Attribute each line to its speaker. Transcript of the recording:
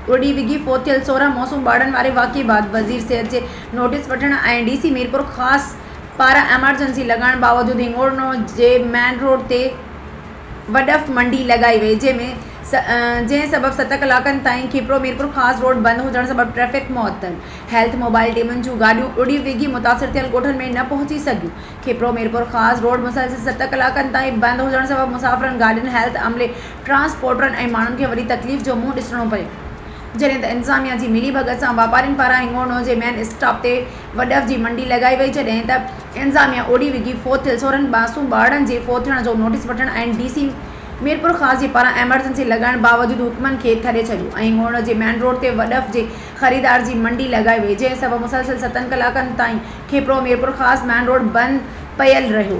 Speaker 1: उड़ी विगी फोत थियल 16 मौसूम ॿारनि वारे वाक़े बाद वज़ीर सिहत जे नोटिस वठण ऐं DC मीरपुर ख़ासि पारां एमरजेंसी लॻाइण बावजूदि हिंगोरो जे मेन रोड ते वडफ़ मंडी लॻाई वई जंहिं सबबि 7 कलाकनि ताईं खीपरो मीरपुर ख़ासि रोड बंदि हुजण सबबि ट्रैफ़िक मुअत्तल। हेल्थ मोबाइल टीमुनि जूं गाॾियूं उड़ी विगी मुतासिर थियल ॻोठनि में न पहुची सघियूं। खीपरो मीरपुर ख़ासि रोड मुसलसिल 7 कलाकनि ताईं बंदि हुजण सबबि मुसाफ़िरनि गाॾियुनि हेल्थ अमले ट्रांसपोर्टरनि ऐं माण्हुनि खे वॾी तकलीफ़ जो मुंहुं ॾिसणो पियो। जॾहिं त इंतिज़ामिया जी मिली भगत सां वापारियुनि पारां हिंगोरो जे मेन स्टॉप ते वडफ़ जी मंडी लॻाई वई जॾहिं त इंतिज़ामिया उड़ी विगी फोत थियल 16 मासूम ॿारनि जे फोत थियण जो नोटिस वठण ऐं DC मीरपुर ख़ासि जे पारां एमरजेंसी लॻाइण बावजूदि हुकमनि खे छॾे छॾियो ऐं हिंगोरो जे मेन रोड ते वडफ़ जे ख़रीदार जी मंडी लॻाई वई जंहिं सबबि मुसलसिल 7 कलाकनि ताईं खीपरो मीरपुर ख़ासि मेन रोड बंदि पयल रहियो।